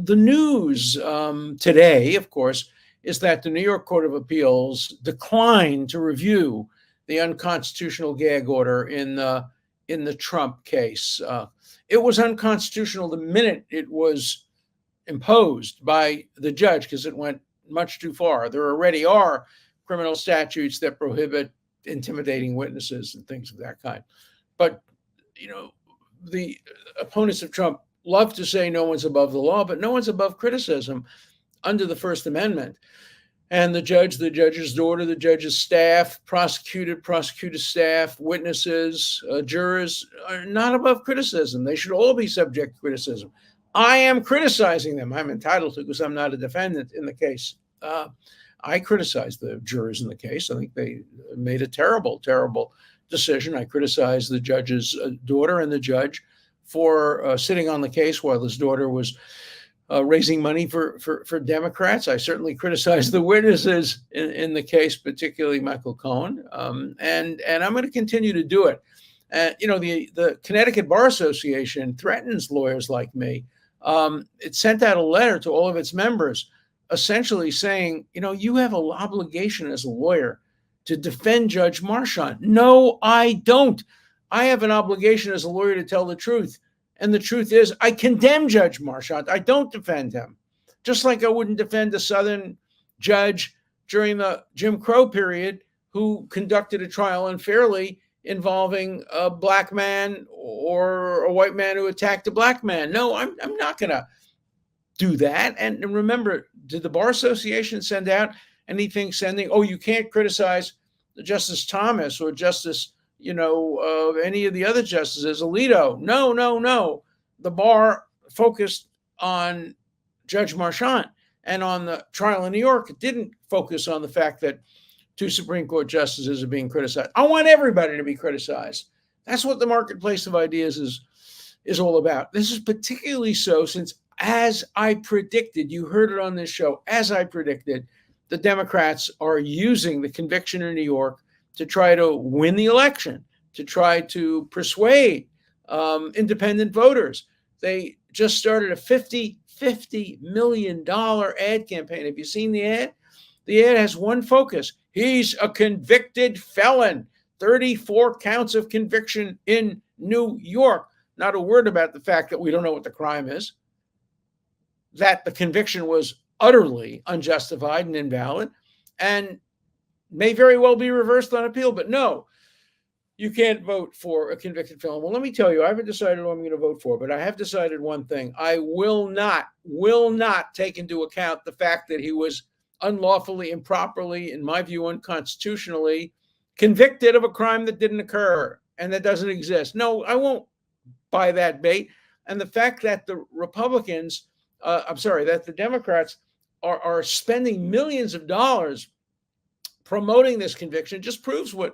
The news today, of course, is that the New York Court of Appeals declined to review the unconstitutional gag order in the Trump case. It was unconstitutional the minute it was imposed by the judge because it went much too far. There already are criminal statutes that prohibit intimidating witnesses and things of that kind. But, you know, the opponents of Trump love to say no one's above the law, but no one's above criticism under the First Amendment. And the judge's daughter, the judge's staff, prosecutor staff, witnesses, jurors are not above criticism. They should all be subject to criticism. I am criticizing them. I'm entitled to because I'm not a defendant in the case. I criticize the jurors in the case. I think they made a terrible, terrible decision. I criticize the judge's daughter and the judge for sitting on the case while his daughter was raising money for Democrats. I certainly criticize the witnesses in the case, particularly Michael Cohen, and I'm going to continue to do it. The Connecticut Bar Association threatens lawyers like me. It sent out a letter to all of its members, essentially saying, you have an obligation as a lawyer to defend Judge Marchant. No, I don't. I have an obligation as a lawyer to tell the truth. And the truth is, I condemn Judge Marchant. I don't defend him. Just like I wouldn't defend a Southern judge during the Jim Crow period who conducted a trial unfairly involving a black man or a white man who attacked a black man. No, I'm not going to do that. And remember, did the Bar Association send out anything you can't criticize Justice Thomas or Justice any of the other justices, Alito? No. The bar focused on Judge Marchant and on the trial in New York. It didn't focus on the fact that 2 Supreme Court justices are being criticized. I want everybody to be criticized. That's what the marketplace of ideas is all about. This is particularly so since, as I predicted, you heard it on this show, as I predicted, the Democrats are using the conviction in New York to try to win the election, to try to persuade independent voters. They just started a $50 million ad campaign. Have you seen the ad? The ad has one focus. He's a convicted felon. 34 counts of conviction in New York. Not a word about the fact that we don't know what the crime is, that the conviction was utterly unjustified and invalid, and may very well be reversed on appeal. But no, you can't vote for a convicted felon. Well, let me tell you, I haven't decided who I'm going to vote for, but I have decided one thing. I will not take into account the fact that he was unlawfully, improperly, in my view, unconstitutionally convicted of a crime that didn't occur and that doesn't exist. No, I won't buy that bait. And the fact that the that the Democrats are spending millions of dollars promoting this conviction just proves what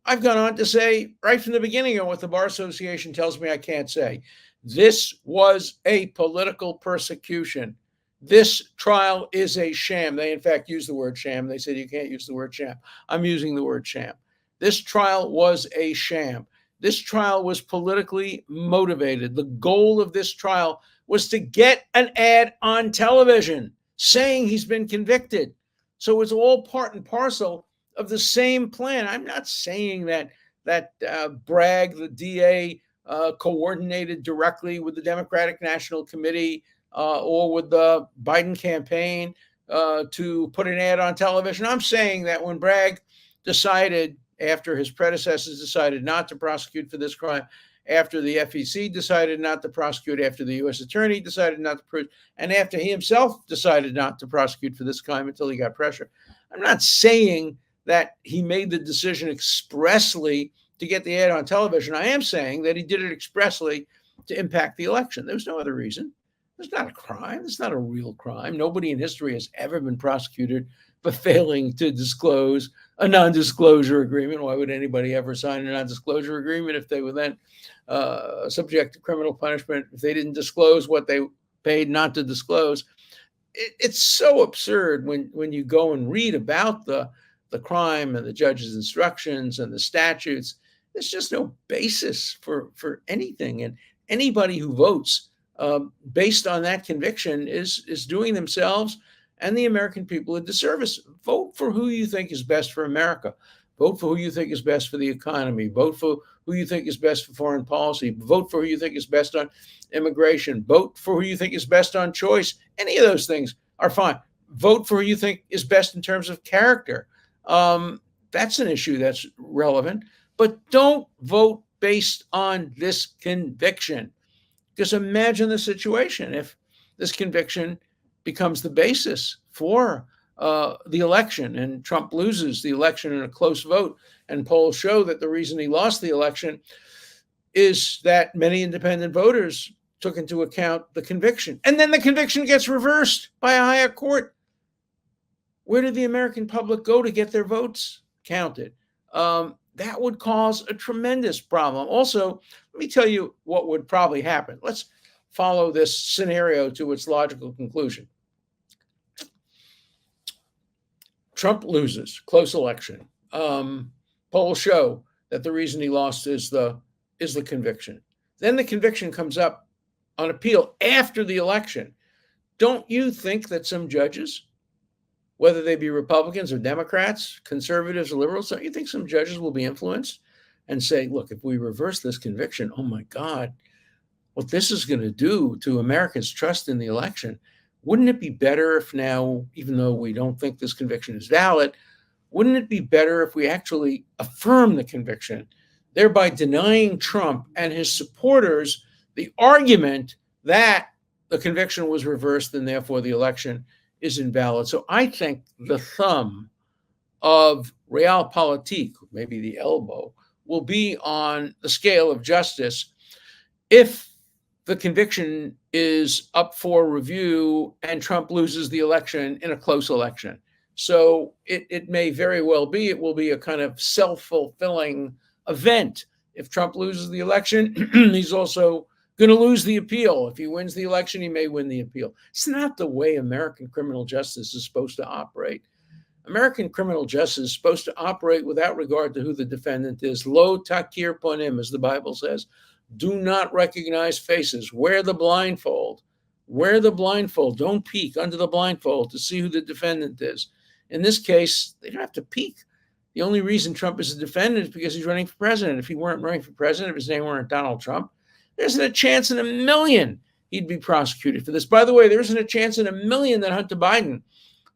I've gone on to say right from the beginning and what the Bar Association tells me I can't say. This was a political persecution. This trial is a sham. They, in fact, used the word sham. They said you can't use the word sham. I'm using the word sham. This trial was a sham. This trial was politically motivated. The goal of this trial was to get an ad on television saying he's been convicted. So it's all part and parcel of the same plan. I'm not saying that Bragg, the DA, coordinated directly with the Democratic National Committee or with the Biden campaign to put an ad on television. I'm saying that when Bragg decided, after his predecessors decided not to prosecute for this crime, after the FEC decided not to prosecute, after the U.S. attorney decided not to prosecute, and after he himself decided not to prosecute for this crime until he got pressure. I'm not saying that he made the decision expressly to get the ad on television. I am saying that he did it expressly to impact the election. There's no other reason. It's not a crime. It's not a real crime. Nobody in history has ever been prosecuted for failing to disclose a non-disclosure agreement. Why would anybody ever sign a non-disclosure agreement if they were then subject to criminal punishment if they didn't disclose what they paid not to disclose? It's so absurd when you go and read about the crime and the judge's instructions and the statutes. There's just no basis for anything. And anybody who votes based on that conviction is doing themselves and the American people a disservice. Vote for who you think is best for America. Vote for who you think is best for the economy. Vote for who you think is best for foreign policy. Vote for who you think is best on immigration. Vote for who you think is best on choice. Any of those things are fine. Vote for who you think is best in terms of character. That's an issue that's relevant. But don't vote based on this conviction. Because imagine the situation if this conviction becomes the basis for the election and Trump loses the election in a close vote. And polls show that the reason he lost the election is that many independent voters took into account the conviction. And then the conviction gets reversed by a higher court. Where did the American public go to get their votes counted? That would cause a tremendous problem. Also, let me tell you what would probably happen. Let's follow this scenario to its logical conclusion. Trump loses, close election. Polls show that the reason he lost is the conviction. Then the conviction comes up on appeal after the election. Don't you think that some judges, whether they be Republicans or Democrats, conservatives or liberals, don't you think some judges will be influenced and say, look, if we reverse this conviction, oh my God, what this is going to do to Americans' trust in the election? Wouldn't it be better if now, even though we don't think this conviction is valid, wouldn't it be better if we actually affirm the conviction, thereby denying Trump and his supporters the argument that the conviction was reversed and therefore the election is invalid? So I think the thumb of realpolitik, maybe the elbow, will be on the scale of justice if the conviction is up for review and Trump loses the election in a close election. So it may very well be, it will be a kind of self-fulfilling event. If Trump loses the election, he's also going to lose the appeal. If he wins the election, he may win the appeal. It's not the way American criminal justice is supposed to operate. American criminal justice is supposed to operate without regard to who the defendant is. Lo takir ponim, as the Bible says. Do not recognize faces. Wear the blindfold. Wear the blindfold. Don't peek under the blindfold to see who the defendant is. In this case, they don't have to peek. The only reason Trump is a defendant is because he's running for president. If he weren't running for president, if his name weren't Donald Trump, there isn't a chance in a million he'd be prosecuted for this. By the way, there isn't a chance in a million that Hunter Biden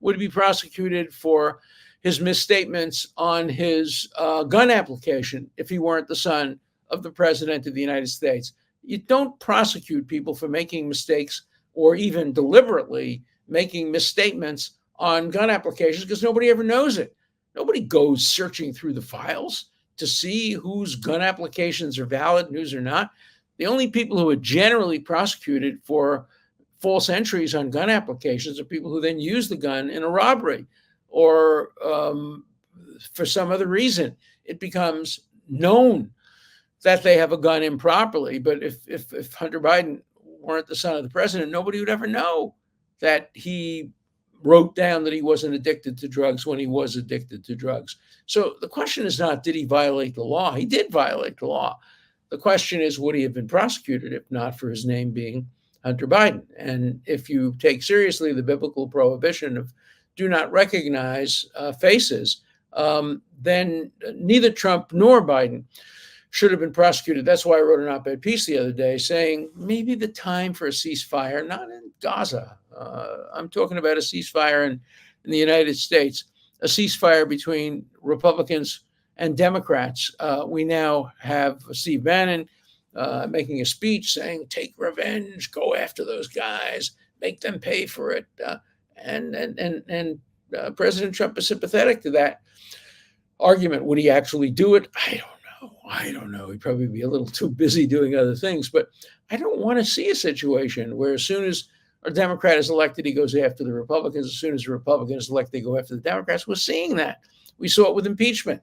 would be prosecuted for his misstatements on his gun application if he weren't the son of the president of the United States. You don't prosecute people for making mistakes or even deliberately making misstatements on gun applications because nobody ever knows it. Nobody goes searching through the files to see whose gun applications are valid and whose are not. The only people who are generally prosecuted for false entries on gun applications are people who then use the gun in a robbery or for some other reason. It becomes known that they have a gun improperly. But if Hunter Biden weren't the son of the president, nobody would ever know that he wrote down that he wasn't addicted to drugs when he was addicted to drugs. So the question is not, did he violate the law? He did violate the law. The question is, would he have been prosecuted if not for his name being Hunter Biden? And if you take seriously the biblical prohibition of do not recognize faces, then neither Trump nor Biden should have been prosecuted. That's why I wrote an op-ed piece the other day saying maybe the time for a ceasefire, not in Gaza. I'm talking about a ceasefire in the United States, a ceasefire between Republicans and Democrats. We now have Steve Bannon making a speech saying, take revenge, go after those guys, make them pay for it. And President Trump is sympathetic to that argument. Would he actually do it? I don't know. He'd probably be a little too busy doing other things. But I don't want to see a situation where as soon as a Democrat is elected, he goes after the Republicans. As soon as a Republican is elected, they go after the Democrats. We're seeing that. We saw it with impeachment.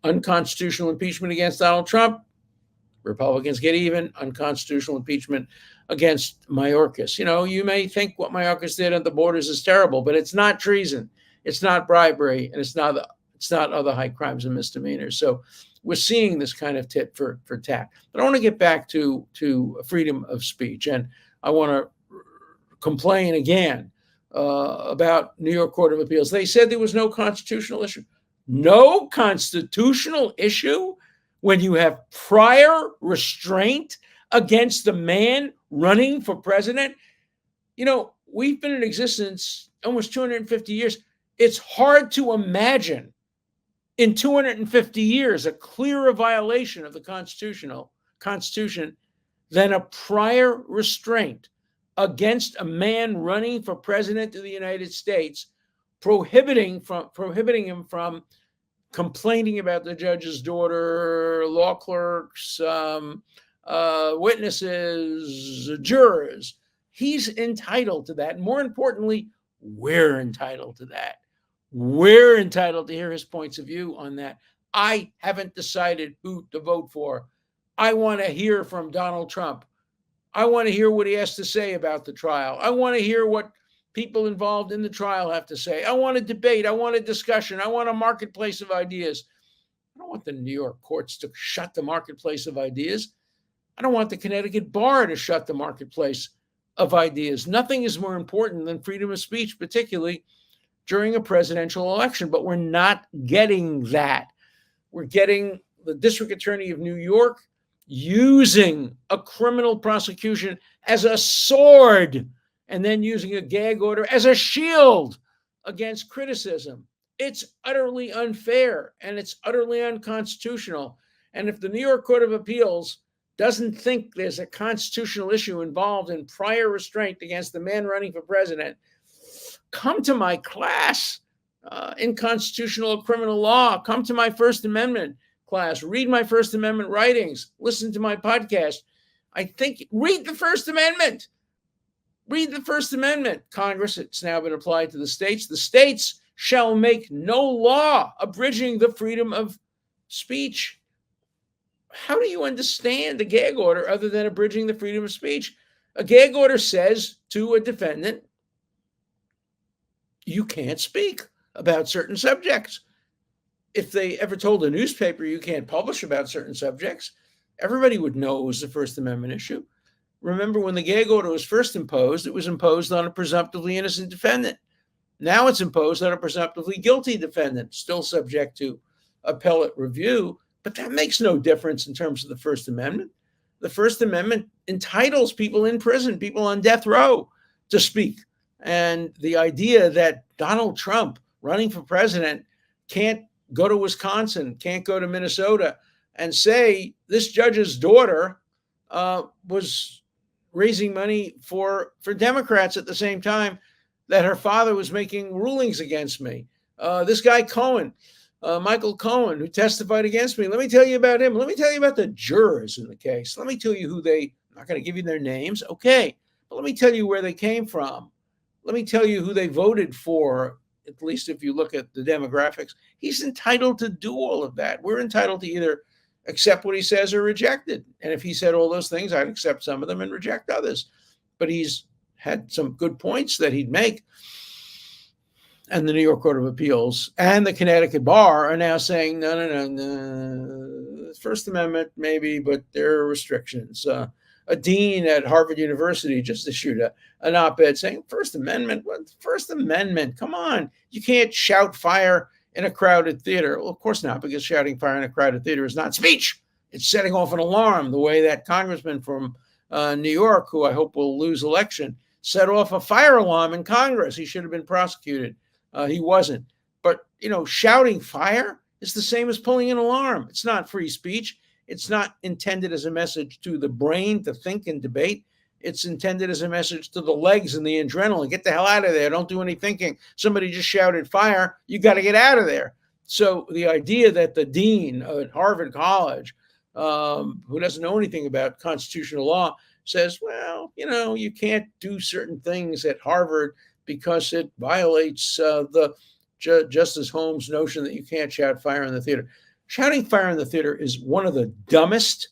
Unconstitutional impeachment against Donald Trump. Republicans get even. Unconstitutional impeachment against Mayorkas. You know, you may think what Mayorkas did at the borders is terrible, but it's not treason. It's not bribery, and it's not other high crimes and misdemeanors. So we're seeing this kind of tit for tat. But I want to get back to freedom of speech. And I want to complain again about New York Court of Appeals. They said there was no constitutional issue. No constitutional issue when you have prior restraint against a man running for president? You know, we've been in existence almost 250 years. It's hard to imagine in 250 years a clearer violation of the Constitution than a prior restraint against a man running for president of the United States, prohibiting him from complaining about the judge's daughter, law clerks, witnesses, jurors. He's entitled to that. More importantly, we're entitled to that. We're entitled to hear his points of view on that. I haven't decided who to vote for. I want to hear from Donald Trump. I want to hear what he has to say about the trial. I want to hear what people involved in the trial have to say. I want a debate. I want a discussion. I want a marketplace of ideas. I don't want the New York courts to shut the marketplace of ideas. I don't want the Connecticut bar to shut the marketplace of ideas. Nothing is more important than freedom of speech, particularly during a presidential election. But we're not getting that. We're getting the District Attorney of New York using a criminal prosecution as a sword and then using a gag order as a shield against criticism. It's utterly unfair and it's utterly unconstitutional. And if the New York Court of Appeals doesn't think there's a constitutional issue involved in prior restraint against the man running for president, come to my class in constitutional criminal law. Come to my First Amendment class. Read my First Amendment writings. Listen to my podcast. Read the First Amendment. Read the First Amendment. Congress, it's now been applied to the states. The states shall make no law abridging the freedom of speech. How do you understand a gag order other than abridging the freedom of speech? A gag order says to a defendant, you can't speak about certain subjects. If they ever told a newspaper you can't publish about certain subjects, everybody would know it was the First Amendment issue. Remember, when the gag order was first imposed, it was imposed on a presumptively innocent defendant. Now it's imposed on a presumptively guilty defendant, still subject to appellate review. But that makes no difference in terms of the First Amendment. The First Amendment entitles people in prison, people on death row, to speak. And the idea that Donald Trump running for president can't go to Wisconsin, can't go to Minnesota and say this judge's daughter was raising money for Democrats at the same time that her father was making rulings against me. This guy Cohen, Michael Cohen, who testified against me. Let me tell you about him. Let me tell you about the jurors in the case. Let me tell you I'm not going to give you their names. Okay. But let me tell you where they came from. Let me tell you who they voted for, at least if you look at the demographics. He's entitled to do all of that. We're entitled to either accept what he says or reject it. And if he said all those things, I'd accept some of them and reject others. But he's had some good points that he'd make. And the New York Court of Appeals and the Connecticut bar are now saying, no. First Amendment, maybe, but there are restrictions. A dean at Harvard University just issued an op-ed saying, First Amendment? What? First Amendment? Come on. You can't shout fire in a crowded theater. Well, of course not, because shouting fire in a crowded theater is not speech. It's setting off an alarm, the way that congressman from New York, who I hope will lose election, set off a fire alarm in Congress. He should have been prosecuted. He wasn't. But, shouting fire is the same as pulling an alarm. It's not free speech. It's not intended as a message to the brain to think and debate. It's intended as a message to the legs and the adrenaline. Get the hell out of there. Don't do any thinking. Somebody just shouted fire. You got to get out of there. So the idea that the dean at Harvard College, who doesn't know anything about constitutional law, says, well, you can't do certain things at Harvard because it violates the Justice Holmes' notion that you can't shout fire in the theater. Shouting fire in the theater is one of the dumbest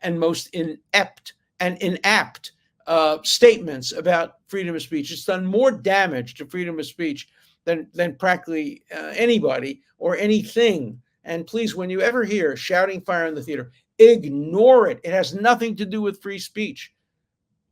and most inept and inapt statements about freedom of speech. It's done more damage to freedom of speech than practically anybody or anything. And please, when you ever hear shouting fire in the theater, ignore it. It has nothing to do with free speech.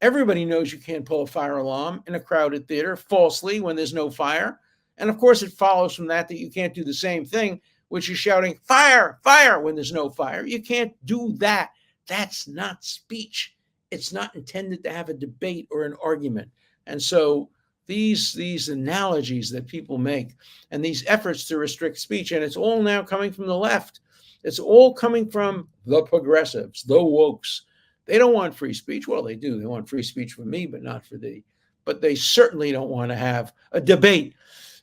Everybody knows you can't pull a fire alarm in a crowded theater falsely when there's no fire. And of course, it follows from that you can't do the same thing, which is shouting, fire, fire, when there's no fire. You can't do that. That's not speech. It's not intended to have a debate or an argument. And so these analogies that people make and these efforts to restrict speech, and it's all now coming from the left. It's all coming from the progressives, the wokes. They don't want free speech. Well, they do. They want free speech for me, but not for thee. But they certainly don't want to have a debate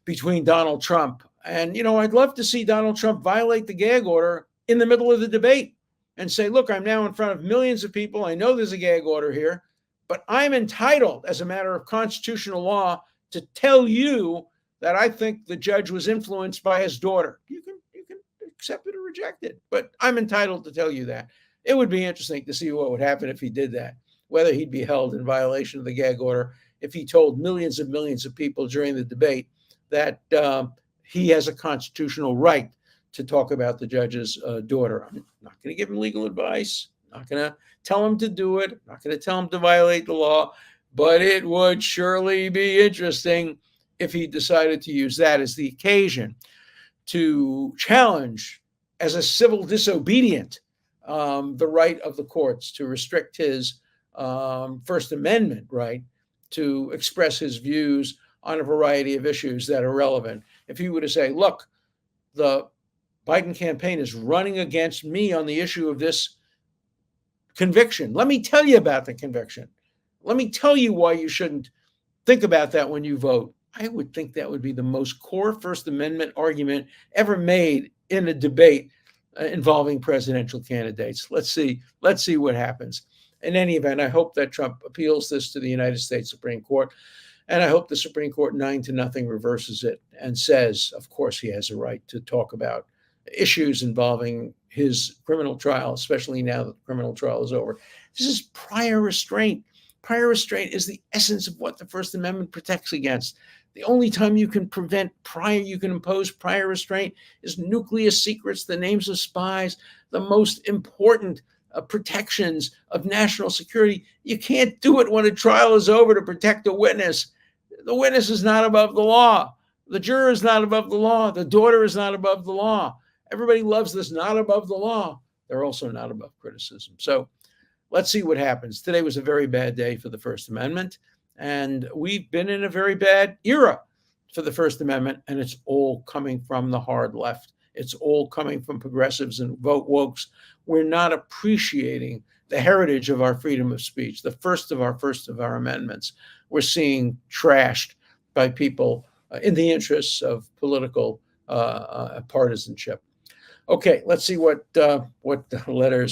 between Donald Trump. And, I'd love to see Donald Trump violate the gag order in the middle of the debate and say, look, I'm now in front of millions of people. I know there's a gag order here, but I'm entitled, as a matter of constitutional law, to tell you that I think the judge was influenced by his daughter. You can accept it or reject it, but I'm entitled to tell you that. It would be interesting to see what would happen if he did that, whether he'd be held in violation of the gag order if he told millions of people during the debate that he has a constitutional right to talk about the judge's daughter. I'm not going to give him legal advice. I'm not going to tell him to do it. I'm not going to tell him to violate the law. But it would surely be interesting if he decided to use that as the occasion to challenge, as a civil disobedient, the right of the courts to restrict his First Amendment right to express his views on a variety of issues that are relevant. If he were to say, look, the Biden campaign is running against me on the issue of this conviction. Let me tell you about the conviction. Let me tell you why you shouldn't think about that when you vote. I would think that would be the most core First Amendment argument ever made in a debate involving presidential candidates. Let's see what happens. In any event, I hope that Trump appeals this to the United States Supreme Court. And I hope the Supreme Court 9-0 reverses it and says, of course, he has a right to talk about issues involving his criminal trial, especially now that the criminal trial is over. This is prior restraint. Prior restraint is the essence of what the First Amendment protects against. The only time you can impose prior restraint is nuclear secrets, the names of spies, the most important protections of national security. You can't do it when a trial is over to protect a witness. The witness is not above the law. The juror is not above the law. The daughter is not above the law. Everybody loves this not above the law. They're also not above criticism. So let's see what happens. Today was a very bad day for the First Amendment, and we've been in a very bad era for the First Amendment, and it's all coming from the hard left. It's all coming from progressives and vote wokes. We're not appreciating the heritage of our freedom of speech, the first of our amendments. We're seeing trashed by people in the interests of political partisanship. Okay, let's see what the letters